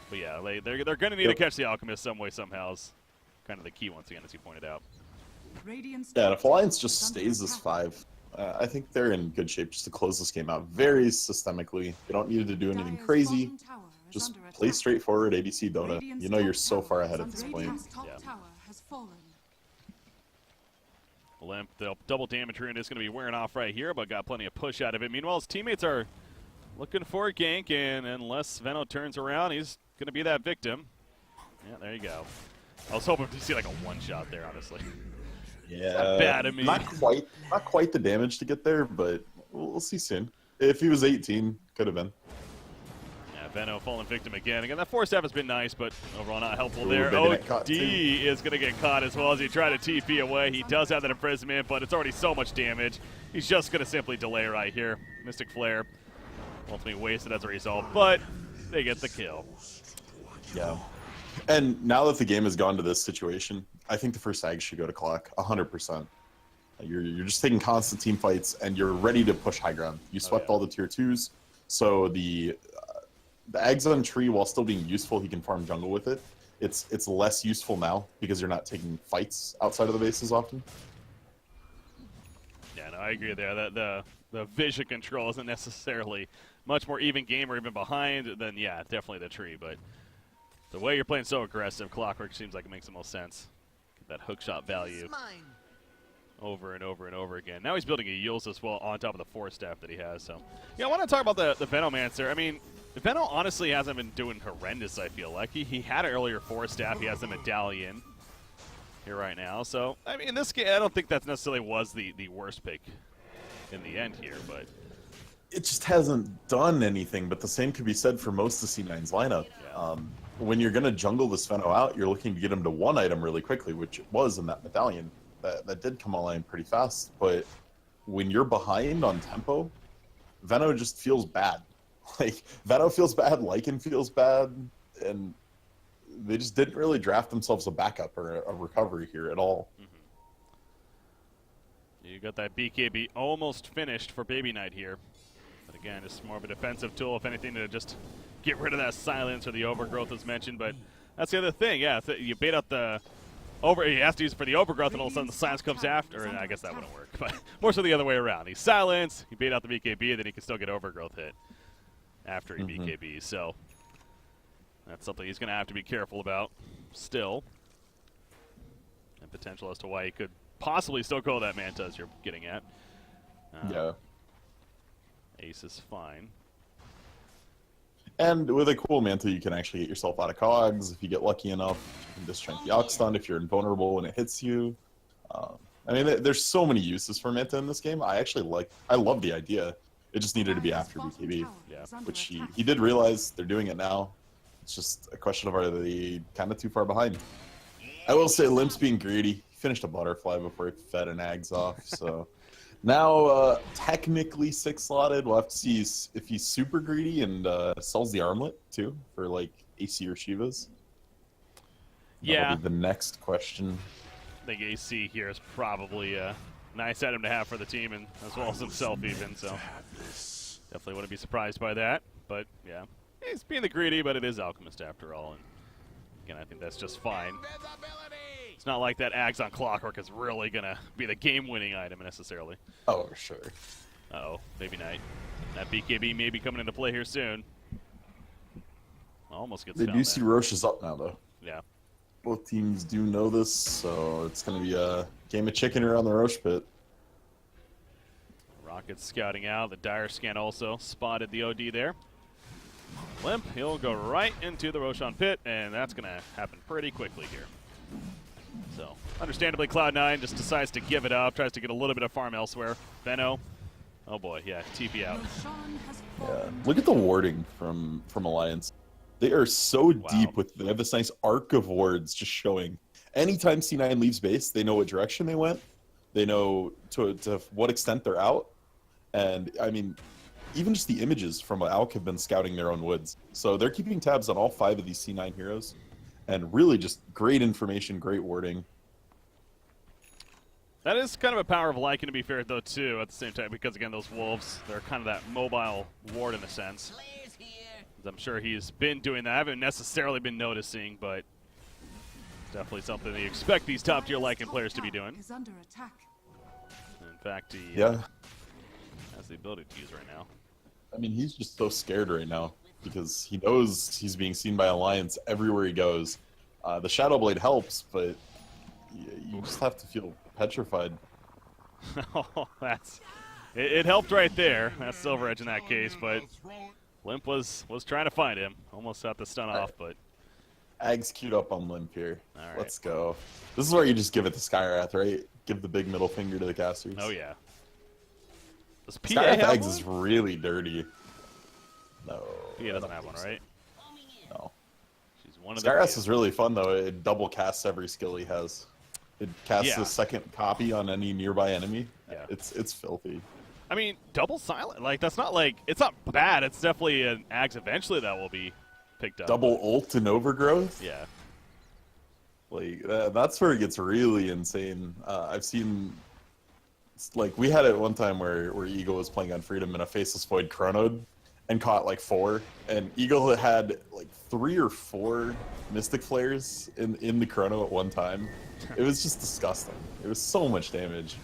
But yeah, they're going to need to catch the Alchemist some way, somehow is kind of the key once again, as you pointed out. Yeah, and if Alliance just stays this 5, I think they're in good shape just to close this game out very systemically. They don't need to do anything crazy. Just play straightforward ABC Dota. You know you're so far ahead at this point. Yeah. Limp, the double damage rune is going to be wearing off right here, but got plenty of push out of it. Meanwhile, his teammates are looking for a gank, and unless Veno turns around, he's going to be that victim. Yeah, there you go. I was hoping to see like a one-shot there, honestly. Yeah, bad of me. Not quite the damage to get there, but we'll see soon. If he was 18, could have been. Yeah, Veno falling victim again. Again, that force staff has been nice, but overall not helpful Ooh, there. OD too. is going to get caught as well as he tried to TP away. He does have that imprisonment, but it's already so much damage. He's just going to simply delay right here. Mystic Flare ultimately wasted as a result, but they get the kill. Yeah. And now that the game has gone to this situation, I think the first Ag should go to Clock, 100%. You're just taking constant team fights, and you're ready to push high ground. You swept all the tier 2s, so the Ags on tree, while still being useful, he can farm jungle with it. It's less useful now because you're not taking fights outside of the base as often. Yeah, no, I agree there. The vision control isn't necessarily much more even game or even behind, then yeah, definitely the tree. But the way you're playing so aggressive, Clockwork seems like it makes the most sense. Get that hook shot value over and over and over again. Now he's building a Yules as well on top of the 4-staff that he has. So yeah, I want to talk about the Venomancer. I mean, Veno honestly hasn't been doing horrendous, I feel like. He had an earlier 4-staff. He has the medallion here right now. So, I mean, in this game, I don't think that necessarily was the worst pick in the end here, but it just hasn't done anything, but the same could be said for most of C9's lineup. Yeah. When you're going to jungle this Veno out, you're looking to get him to one item really quickly, which it was in that medallion. That did come online pretty fast, but when you're behind on tempo, Veno just feels bad. Like, Veno feels bad, Lycan feels bad, and they just didn't really draft themselves a backup or a recovery here at all. Mm-hmm. You got that BKB almost finished for Baby Knight here. But again, it's more of a defensive tool, if anything, to just get rid of that silence or the overgrowth as mentioned. But that's the other thing, yeah. You bait out the he has to use it for the overgrowth, and all of a sudden the silence comes after, and I guess that wouldn't work. But more so the other way around. He's silence, you bait out the BKB, and then he can still get overgrowth hit after he BKB. So that's something he's going to have to be careful about still. And potential as to why he could possibly still go that Manta as you're getting at. Yeah. Ace is fine. And with a cool Manta, you can actually get yourself out of cogs if you get lucky enough. You can disjunct the Ox Stun if you're invulnerable when it hits you. I mean, there's so many uses for Manta in this game. I love the idea. It just needed to be after BKB, which he did realize they're doing it now. It's just a question of are they kind of too far behind. I will say Limp's being greedy. He finished a butterfly before he fed an Ags off, so now technically 6-slotted. We'll have to see if he's super greedy and sells the armlet too for like AC or Shivas. Yeah. That'll be the next question. I think AC here is probably a nice item to have for the team, and as well as himself even, so definitely wouldn't be surprised by that. But yeah, he's being the greedy, but it is Alchemist after all, and again, I think that's just fine. It's not like that Ags on Clockwork is really going to be the game-winning item necessarily. Oh, sure. Uh-oh, Baby Knight. That BKB may be coming into play here soon. Almost gets They found do there. see Roche is up now, though. Yeah. Both teams do know this, so it's going to be a game of chicken around the Roche pit. Rocket's scouting out. The Dire Scan also spotted the OD there. Limp, he'll go right into the Roshan pit, and that's going to happen pretty quickly here. So, understandably, Cloud9 just decides to give it up, tries to get a little bit of farm elsewhere. Veno, oh boy, yeah, TP out. Yeah. Look at the warding from Alliance. They are so deep with, they have this nice arc of wards just showing. Anytime C9 leaves base, they know what direction they went. They know to what extent they're out. And, I mean, even just the images from Alk have been scouting their own woods. So they're keeping tabs on all 5 of these C9 heroes. And really just great information, great wording. That is kind of a power of Lycan, to be fair, though, too, at the same time, because, again, those Wolves, they're kind of that mobile ward in a sense. I'm sure he's been doing that. I haven't necessarily been noticing, but definitely something that you expect these top-tier Lycan players to be doing. In fact, he has the ability to use right now. I mean, he's just so scared right now because he knows he's being seen by Alliance everywhere he goes. The Shadow Blade helps, but you just have to feel petrified. Oh, it helped right there. That's Silver Edge in that case, but Limp was trying to find him. Almost got the stun off, but Ag's queued up on Limp here. All right. Let's go. This is where you just give it to Skywrath, right? Give the big middle finger to the casters. Oh, yeah. Does PA Skywrath have Ags one? is really dirty. No. PA doesn't have one, right? No. She's one of the Skywrath is really fun, though. It double casts every skill he has. It casts Yeah. a second copy on any nearby enemy. Yeah. It's filthy. I mean, double silent. Like, that's not like, it's not bad. It's definitely an Ags eventually that will be picked up. Double ult and overgrowth? Yeah. Like, that's where it gets really insane. I've seen, like, we had it one time where Eagle was playing on Freedom in a Faceless Void chronoed and caught, like, 4. And Eagle had, like, 3 or 4 Mystic Flares in the chrono at one time. It was just disgusting. It was so much damage.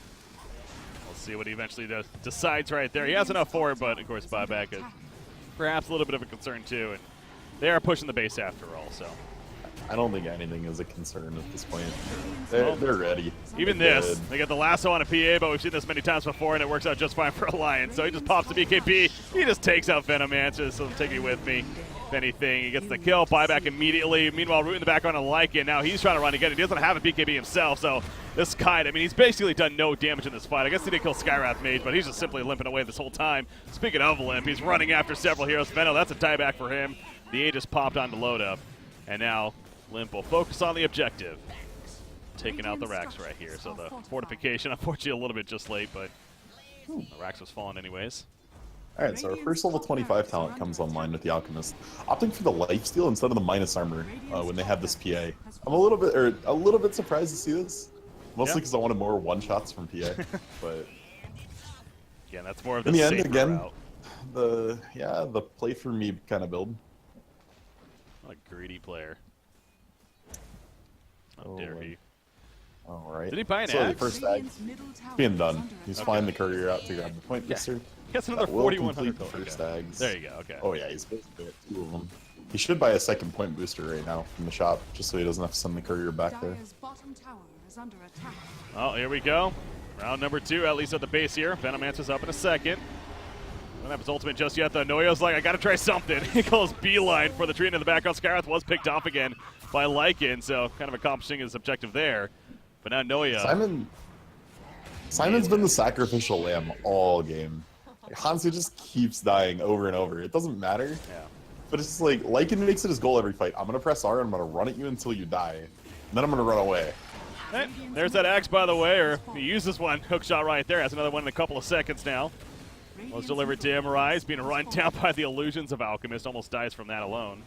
We'll see what he eventually decides right there. He has enough for it, but, of course, buyback perhaps a little bit of a concern too, and they are pushing the base after all, so. I don't think anything is a concern at this point. They're ready. Even They're this, good. they get the lasso on a PA, but we've seen this many times before, and it works out just fine for Alliance. So he just pops the BKB. He just takes out Venomancer, so take me with me. If anything, he gets the kill, buyback immediately. Meanwhile, Root in the background on Lycan. Now he's trying to run again. He doesn't have a BKB himself, so this Kite, I mean, he's basically done no damage in this fight. I guess he did kill Skywrath Mage, but he's just simply limping away this whole time. Speaking of limp, he's running after several heroes. Veno, that's a tieback for him. The A just popped onto load up, and now Limp will focus on the objective. Taking out the Rax right here. So the fortification, unfortunately, a little bit just late, but the Rax was falling anyways. Alright, so our first level 25 talent comes online with the Alchemist, opting for the lifesteal instead of the minus armor when they have this PA. I'm a little bit surprised to see this, mostly because I wanted more one-shots from PA. But yeah, that's more of the in the end, safer again, route. the play for me kind of build. What a greedy player. How Oh, dare he? All right. Did he buy an So the axe? first ag being done. He's flying the courier out to grab the point booster. Gets another That will 4,100 complete the gold. first Okay. ags. There you go, okay. Oh yeah, he's basically at 2 of them. He should buy a second point booster right now from the shop, just so he doesn't have to send the courier back there. Dire's bottom tower is under attack. Well, here we go. Round number 2, at least at the base here. Venomancer's up in a second. Don't have his ultimate just yet, though. Noyo's like, I gotta try something. He calls beeline for the tree into the background. Skywrath was picked off again by Lycan, so kind of accomplishing his objective there. But now Noya. Simon's been the sacrificial lamb all game. Like, Hansu just keeps dying over and over. It doesn't matter. Yeah. But it's just like, Lycan makes it his goal every fight. I'm gonna press R and I'm gonna run at you until you die. And then I'm gonna run away. Hey, there's that axe, by the way, or he uses one hook shot right there. Has another one in a couple of seconds now. Was delivered to him. Rise being run down by the illusions of Alchemist. Almost dies from that alone.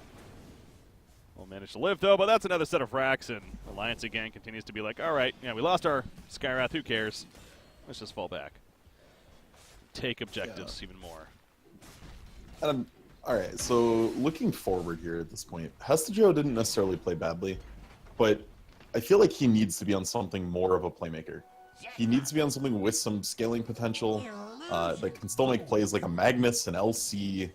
Will manage to live, though, but that's another set of racks, and Alliance again continues to be like, all right, yeah, we lost our Skywrath, who cares? Let's just fall back. Take objectives even more. Alright, so looking forward here at this point, Hestajo didn't necessarily play badly, but I feel like he needs to be on something more of a playmaker. He needs to be on something with some scaling potential that can still make plays like a Magnus, an LC,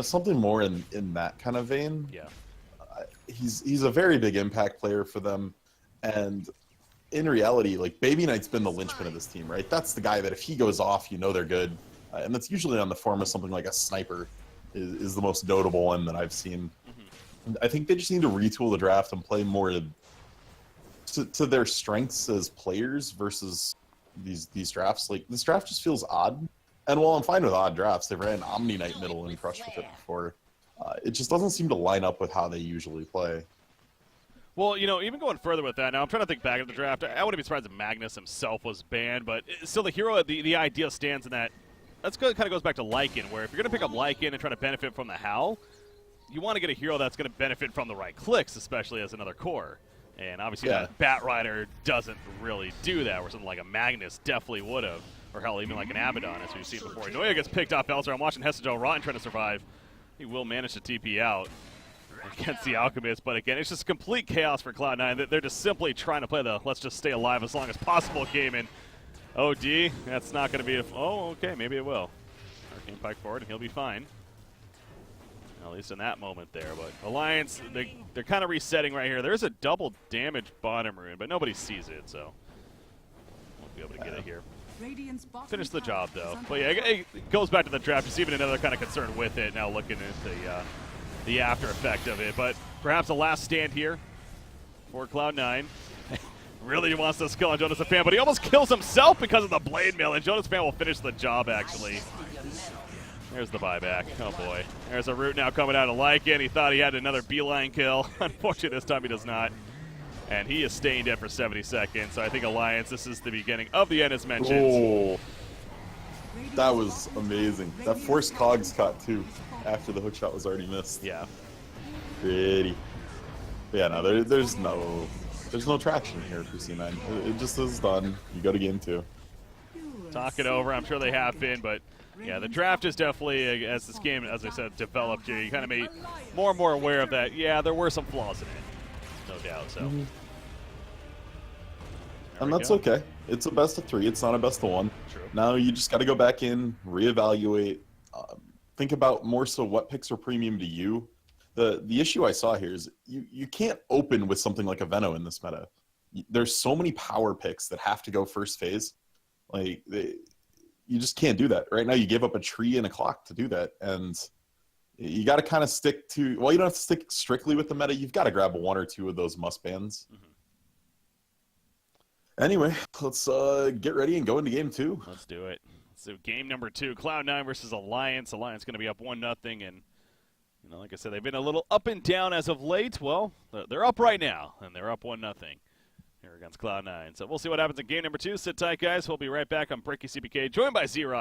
something more in that kind of vein. Yeah. He's a very big impact player for them, and in reality, like, Baby Knight's been the linchpin of this team, right? That's the guy that if he goes off, you know they're good, and that's usually on the form of something like a sniper is the most notable one that I've seen. Mm-hmm. I think they just need to retool the draft and play more to their strengths as players versus these drafts. Like, this draft just feels odd. And while I'm fine with odd drafts, they've ran Omni Knight middle and crushed with it before. It just doesn't seem to line up with how they usually play. Well, even going further with that, now I'm trying to think back at the draft. I wouldn't be surprised if Magnus himself was banned, but still the hero, the idea stands in that. That's good, kind of goes back to Lycan, where if you're going to pick up Lycan and try to benefit from the Howl, you want to get a hero that's going to benefit from the right clicks, especially as another core. And obviously that Bat Rider doesn't really do that, where something like a Magnus definitely would have, or hell, even like an Abaddon, as we've seen before. Noya gets picked off elsewhere. I'm watching Hestajo Rotten trying to survive. He will manage to TP out against the Alchemist, but again, it's just complete chaos for Cloud9. They're just simply trying to play the let's just stay alive as long as possible game, and OD, that's not going to be okay, maybe it will. Arcane Pike forward, and he'll be fine. At least in that moment there, but Alliance, they're kind of resetting right here. There's a double damage bottom rune, but nobody sees it, so won't be able to get it here. Finish the job, though. But yeah, it goes back to the draft. Just even another kind of concern with it, now looking at the after effect of it. But perhaps a last stand here for Cloud9. Really wants to skill on Jonas Fan, but he almost kills himself because of the blade mail, and Jonas Fan will finish the job, actually. There's the buyback. Oh, boy. There's a root now coming out of Lycan. He thought he had another beeline kill. Unfortunately, this time he does not. And he is staying dead for 70 seconds. So I think Alliance, this is the beginning of the end, as mentioned. Oh, that was amazing. That forced Cogs caught, too, after the hookshot was already missed. Yeah. Pretty. Yeah, no, there's no traction here for C9. It just is done. You go to game 2. Talk it over. I'm sure they have been, but yeah, the draft is definitely, as this game, as I said, developed here, you kind of made more and more aware of that. Yeah, there were some flaws in it, no doubt. So, and that's okay. It's a best of 3. It's not a best of 1. True. Now you just got to go back in, reevaluate, think about more so what picks are premium to you. The issue I saw here is you can't open with something like a Veno in this meta. There's so many power picks that have to go first phase. Like, you just can't do that. Right now, you gave up a tree and a clock to do that. And you got to kind of stick to, well, you don't have to stick strictly with the meta. You've got to grab one or two of those must bans. Anyway, let's get ready and go into game 2. Let's do it. So game number 2, Cloud9 versus Alliance. Alliance going to be up 1-0, and like I said, they've been a little up and down as of late. Well, they're up right now, and they're up 1-0 here against Cloud9. So we'll see what happens in game number 2. Sit tight, guys. We'll be right back on Breaky CPK, joined by Z-Rock.